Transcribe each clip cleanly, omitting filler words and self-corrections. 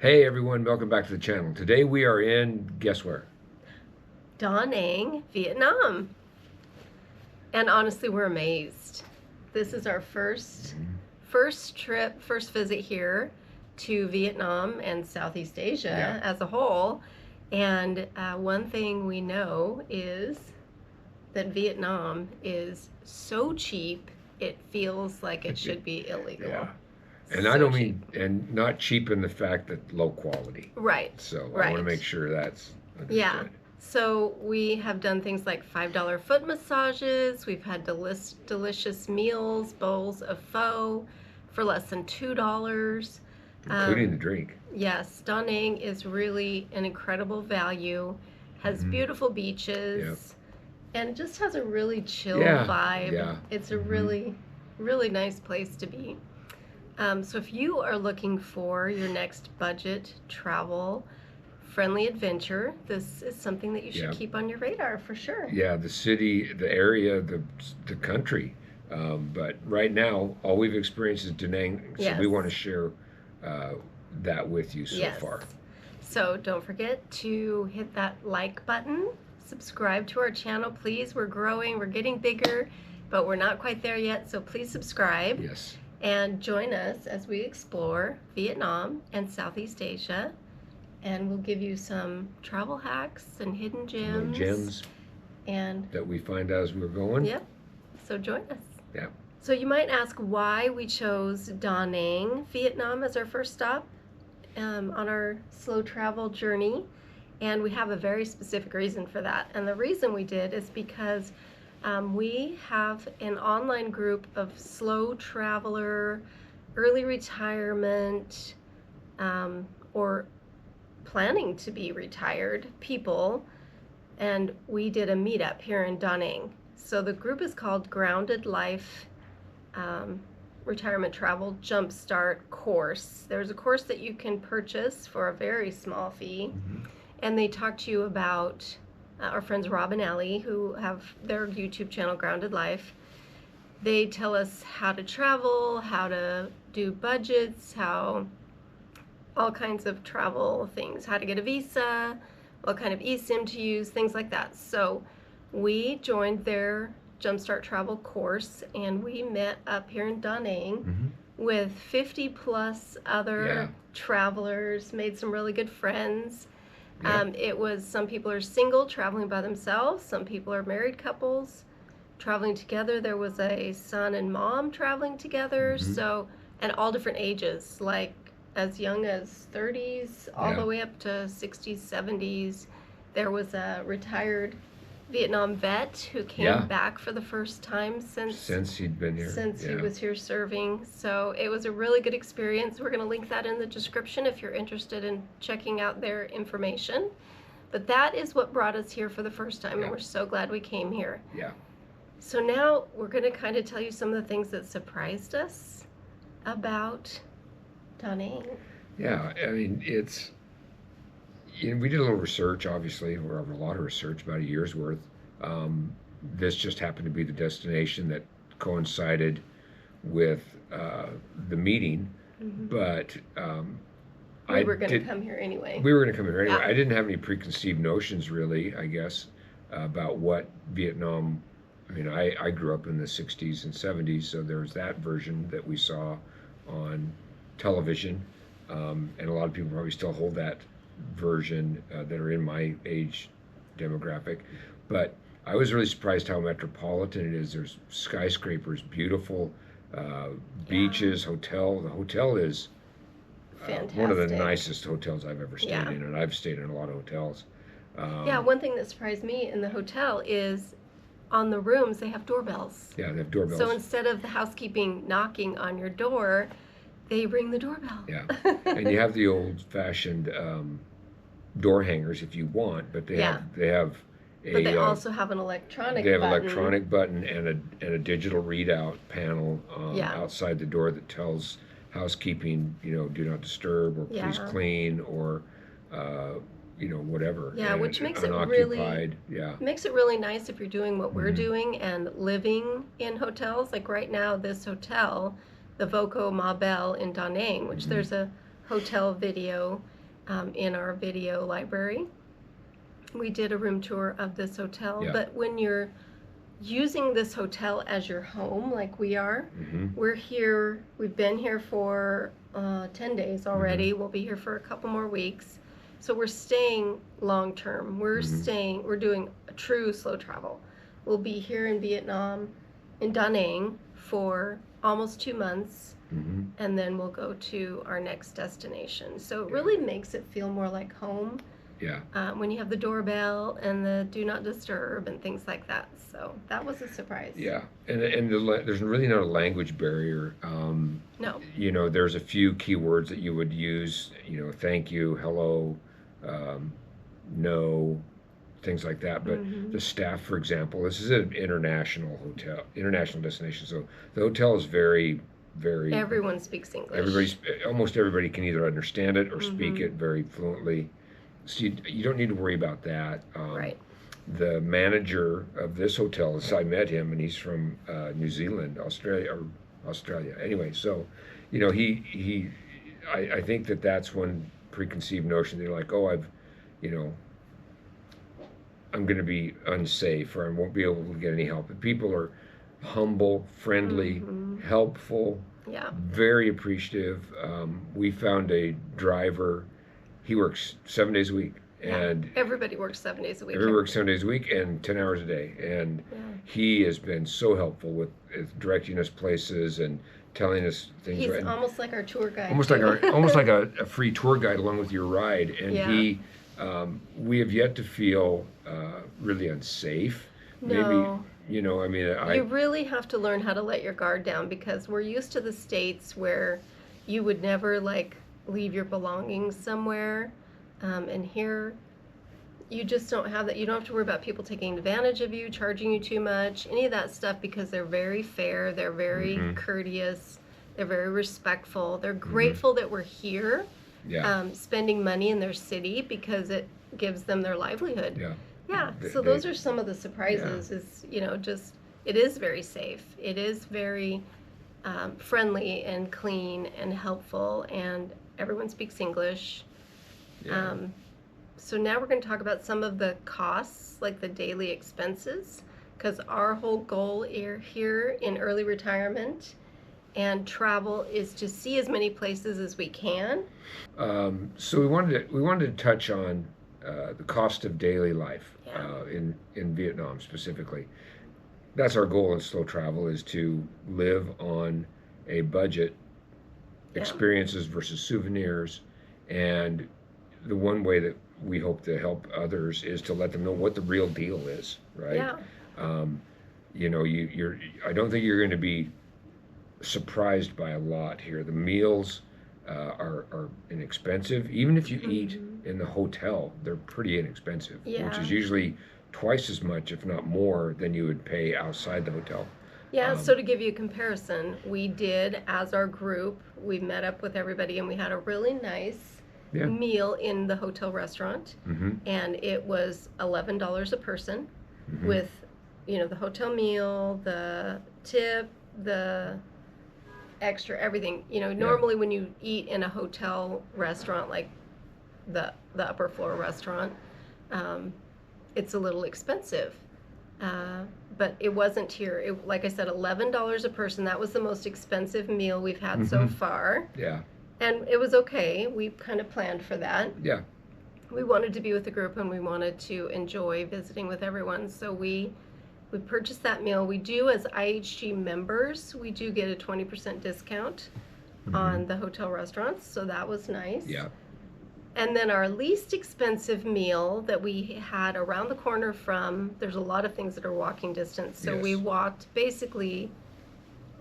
Hey everyone, welcome back to the channel. Today we are in, guess where? Da Nang, Vietnam. And honestly, we're amazed. This is our first trip, first visit here to Vietnam and Southeast Asia as a whole. And one thing we know is that Vietnam is so cheap, it feels like it should be illegal. Yeah. And So I don't cheap. mean, and not cheap in the fact that low quality. Right. So I Right. want to make sure that's Yeah. understood. So we have done things like $5 foot massages. We've had delicious meals, bowls of pho for less than $2. Including the drink. Yes, Da Nang is really an incredible value. Has beautiful beaches, and just has a really chill vibe. Yeah. It's a really nice place to be. So if you are looking for your next budget travel friendly adventure, this is something that you should keep on your radar for sure. Yeah, the city, the area, the country. But right now, all we've experienced is Da Nang, so we want to share that with you so far. So don't forget to hit that like button, subscribe to our channel, please. We're growing, we're getting bigger, but we're not quite there yet, so please subscribe. Yes. And join us as we explore Vietnam and Southeast Asia. And we'll give you some travel hacks and hidden gems. Gems and that we find out as we're going. Yep. So join us. Yeah. So you might ask why we chose Da Nang, Vietnam as our first stop on our slow travel journey. And we have a very specific reason for that. And the reason we did is because we have an online group of slow traveler, early retirement, or planning to be retired people, and we did a meetup here in Da Nang. So the group is called Grounded Life Retirement Travel Jumpstart Course. There's a course that you can purchase for a very small fee, and they talk to you about our friends Rob and Allie, who have their YouTube channel Grounded Life. They tell us how to travel, how to do budgets, all kinds of travel things, how to get a visa, what kind of eSIM to use, things like that. So we joined their Jumpstart Travel course, and we met up here in Da Nang with 50 plus other travelers, made some really good friends. It was, some people are single, traveling by themselves. Some people are married couples traveling together. There was a son and mom traveling together. So, and all different ages, like as young as 30s all the way up to 60s, 70s. There was a retired Vietnam vet who came back for the first time since he'd been here. Since he was here serving. So it was a really good experience. We're going to link that in the description if you're interested in checking out their information. But that is what brought us here for the first time, and we're so glad we came here. Yeah. So now we're going to kind of tell you some of the things that surprised us about Da Nang. Yeah, I mean, it's, we did a little research, obviously, or a lot of research, about a year's worth. This just happened to be the destination that coincided with the meeting, but we were going to come here anyway. We were going to come here anyway. I didn't have any preconceived notions, really, I guess, about what Vietnam. I mean, I grew up in the 60s and 70s, so there was that version that we saw on television, and a lot of people probably still hold that version that are in my age demographic. But I was really surprised how metropolitan it is. There's skyscrapers, beautiful beaches, hotel. The hotel is one of the nicest hotels I've ever stayed in, and I've stayed in a lot of hotels. One thing that surprised me in the hotel is on the rooms they have doorbells. Yeah, they have doorbells. So instead of the housekeeping knocking on your door, they ring the doorbell. Yeah, and you have the old-fashioned door hangers if you want, but they have but they also have an electronic button. They have an electronic button and a digital readout panel outside the door that tells housekeeping, do not disturb, or please clean, or whatever. Yeah, which makes it really nice if you're doing what we're doing and living in hotels. Like right now, this hotel, the Voco Ma Belle in Da Nang, which there's a hotel video in our video library. We did a room tour of this hotel, Yeah. but when you're using this hotel as your home, like we are, we're here, we've been here for 10 days already. We'll be here for a couple more weeks. So we're staying long term. We're doing a true slow travel. We'll be here in Vietnam, in Da Nang, for almost 2 months, and then we'll go to our next destination. So it really makes it feel more like home. Yeah. When you have the doorbell and the do not disturb and things like that. So that was a surprise. Yeah, and there's really not a language barrier. No. You know, there's a few keywords that you would use. You know, thank you, hello, no, things like that. But the staff, for example, this is an international hotel, international destination. So the hotel is very, very. Everyone speaks Everybody, English. almost everybody can either understand it or speak it very fluently. So you don't need to worry about that. Right. The manager of this hotel, I met him, and he's from New Zealand, Australia. Anyway, so, you know, I think that's one preconceived notion. They're like, oh, I'm going to be unsafe, or I won't be able to get any help. But people are humble, friendly, helpful, very appreciative. We found a driver. He works 7 days a week. And everybody works 7 days a week. Everybody works 7 days a week and 10 hours a day. And he has been so helpful with directing us places and telling us things. He's almost like our tour guide. Almost like a free tour guide along with your ride. And we have yet to feel really unsafe. No. Maybe, you know, I mean, you really have to learn how to let your guard down, because we're used to the States where you would never like leave your belongings somewhere. And here, you just don't have that. You don't have to worry about people taking advantage of you, charging you too much, any of that stuff, because they're very fair, they're very courteous, they're very respectful. They're grateful that we're here, spending money in their city, because it gives them their livelihood. Yeah. So those are some of the surprises. Is, you know, just it is very safe. It is very friendly and clean and helpful, and everyone speaks English. So now we're going to talk about some of the costs, like the daily expenses, because our whole goal here in early retirement and travel is to see as many places as we can. So we wanted to touch on the cost of daily life in Vietnam specifically. That's our goal in slow travel, is to live on a budget, experiences versus souvenirs. And the one way that we hope to help others is to let them know what the real deal is, right? You know, I don't think you're going to be surprised by a lot here. The meals are inexpensive. Even if you eat in the hotel, they're pretty inexpensive, which is usually twice as much, if not more, than you would pay outside the hotel. So to give you a comparison, we did, as our group, we met up with everybody and we had a really nice meal in the hotel restaurant, and it was $11 a person, with, you know, the hotel meal, the tip, the extra everything. You know, normally when you eat in a hotel restaurant, like the upper floor restaurant, it's a little expensive. But it wasn't here. Like I said, $11 a person. That was the most expensive meal we've had so far. And it was okay. We kind of planned for that. We wanted to be with the group, and we wanted to enjoy visiting with everyone. So we purchased that meal. We do, as IHG members, we do get a 20% discount on the hotel restaurants. So that was nice. And then our least expensive meal that we had around the corner from, there's a lot of things that are walking distance. So we walked basically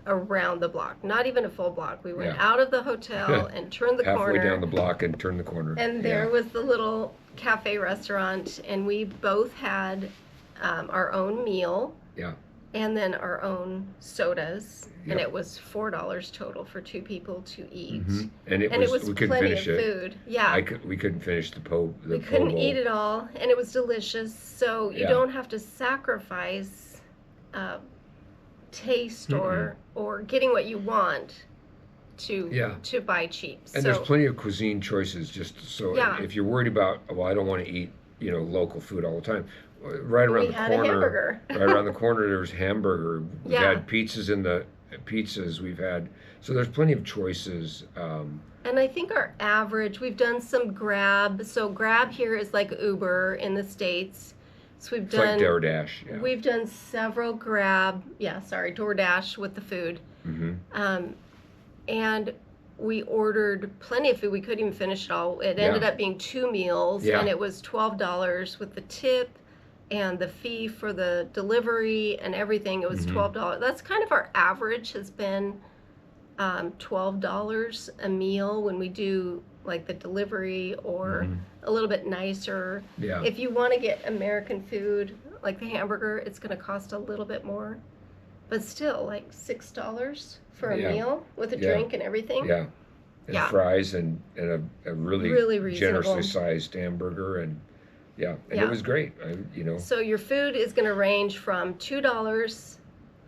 around the block, not even a full block. We went out of the hotel and turned the corner. Halfway down the block and turned the corner. And there was the little cafe restaurant, and we both had our own meal. And then our own sodas, and it was $4 total for 2 people to eat. And it was we couldn't plenty finish of it. food. We couldn't finish the po. We couldn't eat it all, and it was delicious. So you don't have to sacrifice taste or getting what you want Yeah. to buy cheap. And there's plenty of cuisine choices. Just so Yeah. if you're worried about, well, I don't want to eat, local food all the time. Right around we the had a corner, hamburger. right around the corner, there's hamburger. We've Yeah. had pizzas in the pizzas. We've had so there's plenty of choices. And I think our average, we've done some Grab. So Grab here is like Uber in the States. So It's like DoorDash. Yeah. we've done several DoorDash with the food. Mm-hmm. And we ordered plenty of food. We couldn't even finish it all. It ended Yeah. up being 2 meals, Yeah. and it was $12 with the tip and the fee for the delivery and everything. It was Mm-hmm. $12. That's kind of our average has been $12 a meal when we do like the delivery or Mhm. a little bit nicer. Yeah. If you want to get American food, like the hamburger, it's going to cost a little bit more. But still, like $6 for a Yeah. meal with a Yeah. drink and everything. Yeah. And Yeah. fries and a really, Really reasonable. generously sized hamburger and and Yeah. it was great. So your food is going to range from $2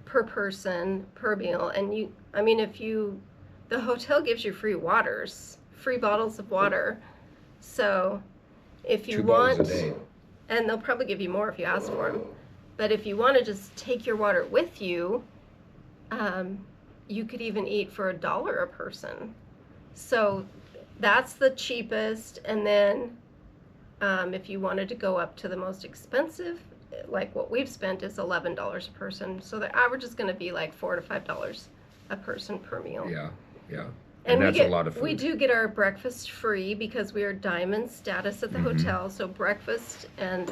per person per meal, and the hotel gives you free bottles of water. So if you 2 bottles want, a day. and they'll probably give you more if you ask for them. But if you want to just take your water with you, you could even eat for $1 a person. So that's the cheapest. And then if you wanted to go up to the most expensive, like what we've spent is $11 a person. So the average is going to be like $4 to $5 a person per meal. Yeah. Yeah. And that's a lot of food. We do get our breakfast free because we are diamond status at the Mhm. hotel. So breakfast, and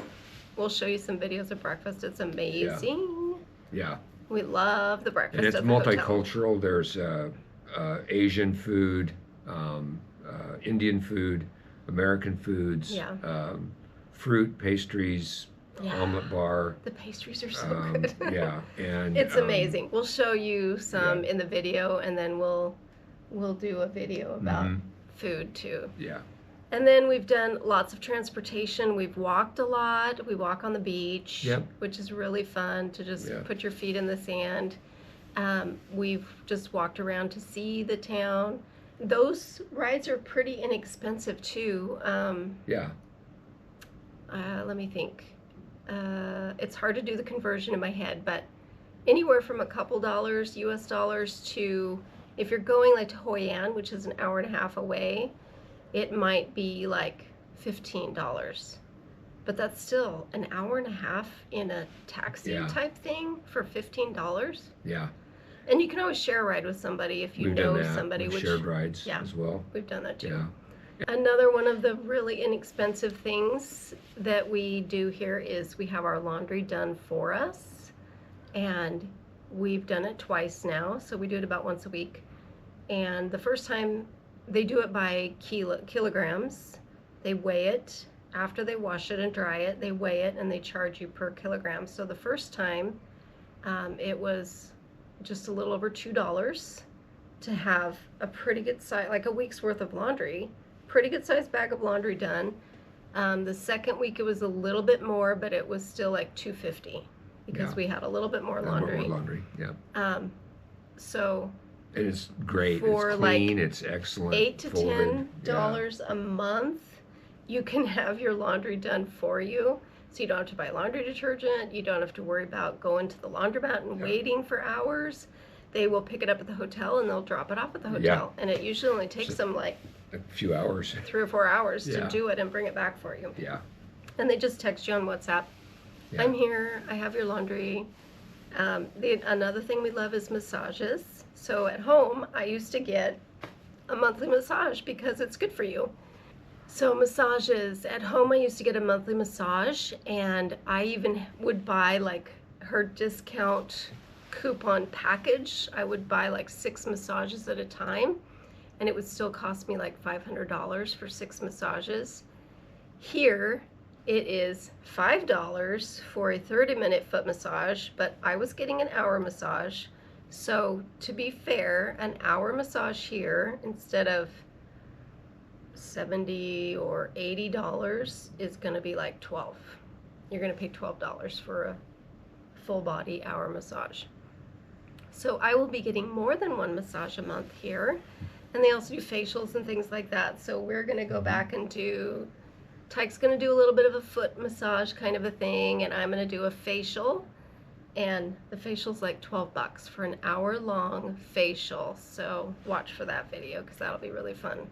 we'll show you some videos of breakfast. It's amazing. Yeah. We love the breakfast And it's at the hotel. multicultural. There's Asian food, Indian food, American foods, Yeah. fruit, pastries, Yeah. omelet bar. The pastries are so good. Yeah, and It's amazing. We'll show you some yeah. in the video, and then we'll do a video about Mhm. food too. Yeah. And then we've done lots of transportation. We've walked a lot. We walk on the beach, Yep. which is really fun to just Yeah. put your feet in the sand. We've just walked around to see the town. Those rides are pretty inexpensive too. Yeah. Let me think. It's hard to do the conversion in my head, but anywhere from a couple dollars, US dollars, to if you're going like to Hoi An, which is an hour and a half away, it might be like $15. But that's still an hour and a half in a taxi Yeah. type thing for $15. Yeah. And you can always share a ride with somebody if you We've know done that. somebody. We've Which shared rides yeah. as well. we've done that too. Yeah. Another one of the really inexpensive things that we do here is we have our laundry done for us, and we've done it twice now, so we do it about once a week. And the first time they do it by kilograms. They weigh it after they wash it and dry it. They weigh it and they charge you per kilogram. So the first time it was just a little over $2 to have a pretty good size, like a week's worth of laundry, pretty good sized bag of laundry done. The second week it was a little bit more, but it was still like $2.50 because Yeah. we had a little bit more laundry. More laundry. Yeah. So And it's great. for It's like clean. It's excellent. $8 to folded. $10 a month, you can have your laundry done for you. So you don't have to buy laundry detergent. You don't have to worry about going to the laundromat and waiting for hours. They will pick it up at the hotel and they'll drop it off at the hotel. And it usually only takes them like A few hours. 3 or 4 hours Yeah. to do it and bring it back for you. Yeah. And they just text you on WhatsApp. Yeah. I'm here. I have your laundry. Another thing we love is massages. So at home, I used to get a monthly massage because it's good for you. So massages at home, I used to get a monthly massage, and I even would buy like her discount coupon package. I would buy like 6 massages at a time, and it would still cost me like $500 for 6 massages. Here, it is $5 for a 30-minute foot massage, but I was getting an hour massage. So to be fair, an hour massage here instead of $70 or $80 is going to be like $12. You're going to pay $12 for a full body hour massage. So I will be getting more than one massage a month here. And they also do facials and things like that. So we're going to go back and do, Tyke's going to do a little bit of a foot massage kind of a thing, and I'm going to do a facial. And the facial's like $12 for an hour-long facial. So watch for that video because that'll be really fun.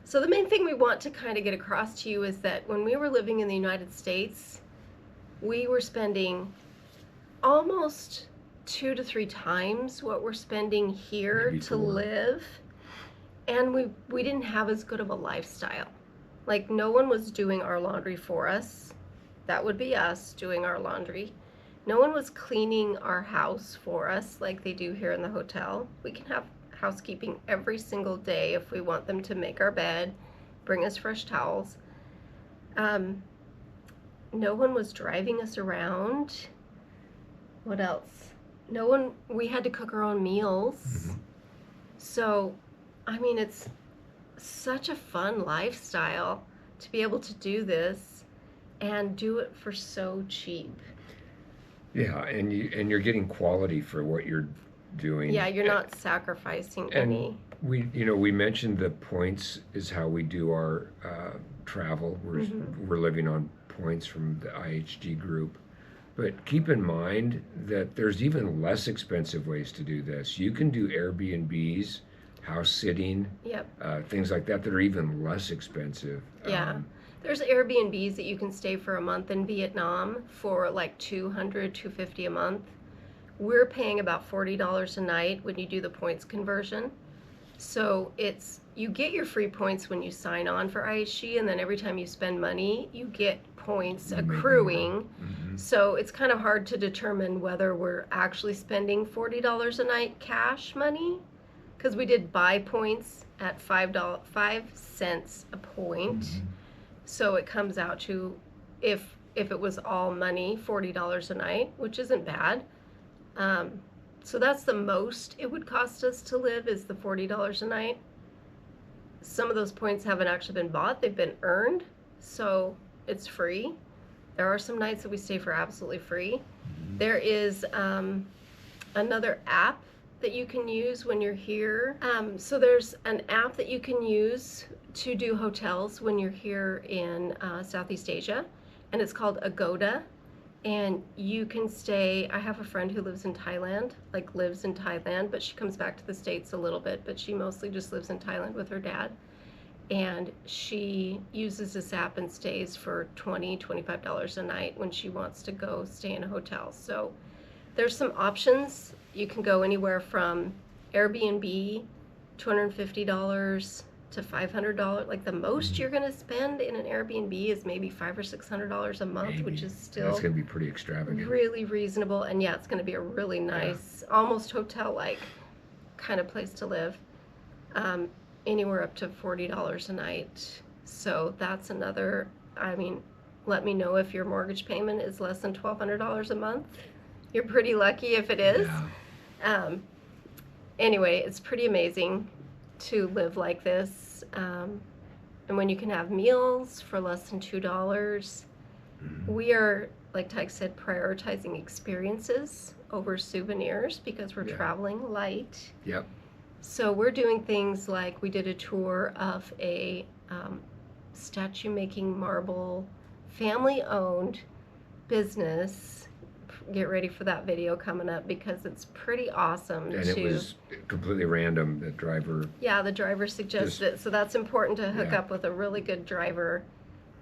So the main thing we want to kind of get across to you is that when we were living in the United States, we were spending almost 2 to 3 times what we're spending here Maybe to 4. live. And we didn't have as good of a lifestyle. Like, no one was doing our laundry for us. That would be us doing our laundry. No one was cleaning our house for us like they do here in the hotel. We can have housekeeping every single day if we want them to make our bed, bring us fresh towels. No one was driving us around. What else? We had to cook our own meals. So, I mean, it's such a fun lifestyle to be able to do this and do it for so cheap. Yeah, and you're getting quality for what you're doing. Yeah, you're not sacrificing any. We mentioned the points is how we do our travel. We're living on points from the IHG group. But keep in mind that there's even less expensive ways to do this. You can do Airbnbs, house sitting, things like that are even less expensive. Yeah. There's Airbnbs that you can stay for a month in Vietnam for like $200, $250 a month. We're paying about $40 a night when you do the points conversion. So you get your free points when you sign on for IHG, and then every time you spend money, you get points accruing. So it's kind of hard to determine whether we're actually spending $40 a night cash money, because we did buy points at 5 cents a point. So it comes out to, if it was all money, $40 a night, which isn't bad. So that's the most it would cost us to live, is the $40 a night. Some of those points haven't actually been bought, they've been earned, so it's free. There are some nights that we stay for absolutely free. There is another app that you can use when you're here. So there's an app that you can use to do hotels when you're here in Southeast Asia, and it's called Agoda. And you can stay, I have a friend who lives in Thailand, but she comes back to the States a little bit, but she mostly just lives in Thailand with her dad. And she uses this app and stays for $20, $25 a night when she wants to go stay in a hotel. So there's some options. You can go anywhere from Airbnb, $250 to $500. Like, the most you're gonna spend in an Airbnb is maybe $500 or $600 a month, which is still, that's gonna be pretty extravagant. Really reasonable. And yeah, it's gonna be a really nice, almost hotel-like kind of place to live. Anywhere up to $40 a night. So that's another, let me know if your mortgage payment is less than $1,200 a month. You're pretty lucky if it is. Anyway, it's pretty amazing to live like this. And when you can have meals for less than $2, we are, like Tyke said, prioritizing experiences over souvenirs because we're traveling light. So we're doing things like, we did a tour of a statue making marble, family-owned business. Get ready for that video coming up because it's pretty awesome. And it was completely random, the driver. Yeah, the driver suggested it. So that's important to hook up with a really good driver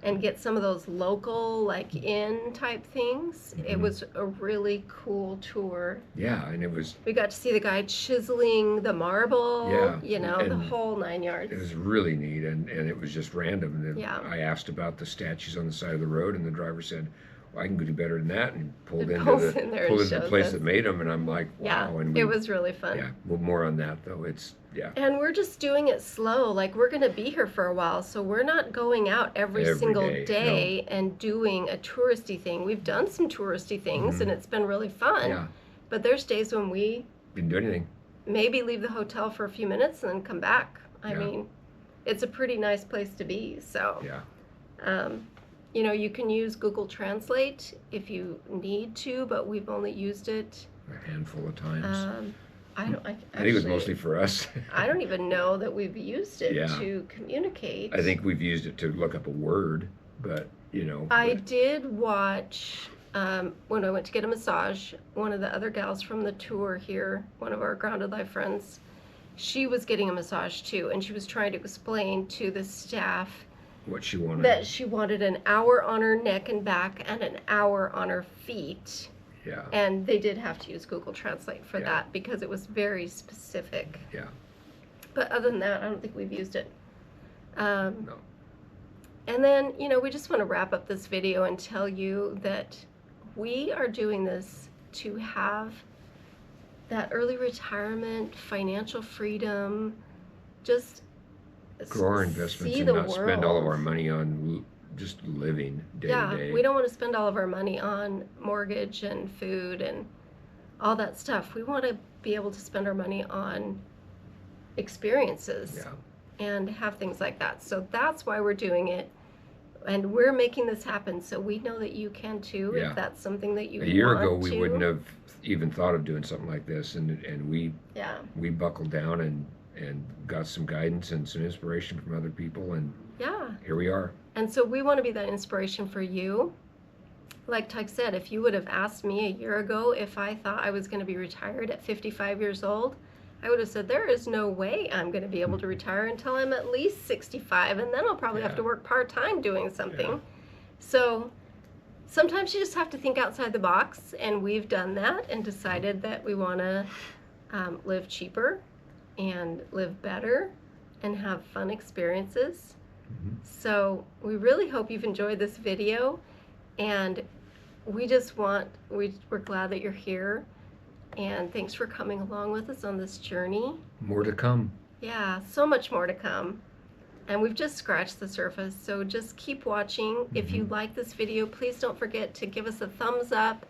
and get some of those local, like, inn type things. It was a really cool tour. Yeah, and we got to see the guy chiseling the marble. The whole 9 yards. It was really neat, and it was just random. And I asked about the statues on the side of the road, and the driver said, I can do better than that, and pulled into the place that made them, and I'm like, wow. And it was really fun. Yeah, well, more on that though. And we're just doing it slow. Like, we're going to be here for a while, so we're not going out every single day and doing a touristy thing. We've done some touristy things, and it's been really fun. Yeah. But there's days when we didn't do anything. Maybe leave the hotel for a few minutes and then come back. I mean, it's a pretty nice place to be. So. You can use Google Translate if you need to, but we've only used it a handful of times. I think it was mostly for us. I don't even know that we've used it Yeah. to communicate. I think we've used it to look up a word, but I did watch when I went to get a massage. One of the other gals from the tour here, one of our Grounded Life friends, she was getting a massage too, and she was trying to explain to the staff what she wanted. That she wanted an hour on her neck and back and an hour on her feet. Yeah. And they did have to use Google Translate for Yeah. that because it was very specific. Yeah. But other than that, I don't think we've used it. No. And then, we just want to wrap up this video and tell you that we are doing this to have that early retirement, financial freedom, just grow our investments see and the not spend all of world. our money on just living day to day. We don't want to spend all of our money on mortgage and food and all that stuff. We want to be able to spend our money on experiences and have things like that. So that's why we're doing it. And we're making this happen, so we know that you can too, if that's something that you want to. A year ago, we wouldn't have even thought of doing something like this, and we buckled down and got some guidance and some inspiration from other people, and here we are. And so we want to be that inspiration for you. Like Tyke said, if you would have asked me a year ago if I thought I was going to be retired at 55 years old, I would have said there is no way I'm going to be able to retire until I'm at least 65, and then I'll probably have to work part-time doing something. Yeah. So sometimes you just have to think outside the box, and we've done that and decided that we want to live cheaper and live better and have fun experiences. Mm-hmm. So we really hope you've enjoyed this video, and we're glad that you're here, and thanks for coming along with us on this journey. More to come. Yeah, so much more to come. And we've just scratched the surface, so just keep watching. Mm-hmm. If you like this video, please don't forget to give us a thumbs up,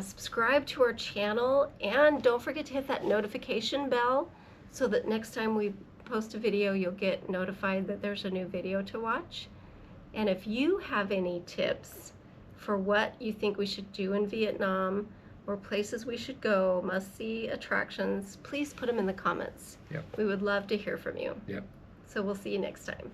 subscribe to our channel, and don't forget to hit that notification bell so that next time we post a video, you'll get notified that there's a new video to watch. And if you have any tips for what you think we should do in Vietnam, or places we should go, must-see attractions, please put them in the comments. Yep. We would love to hear from you. Yep. So we'll see you next time.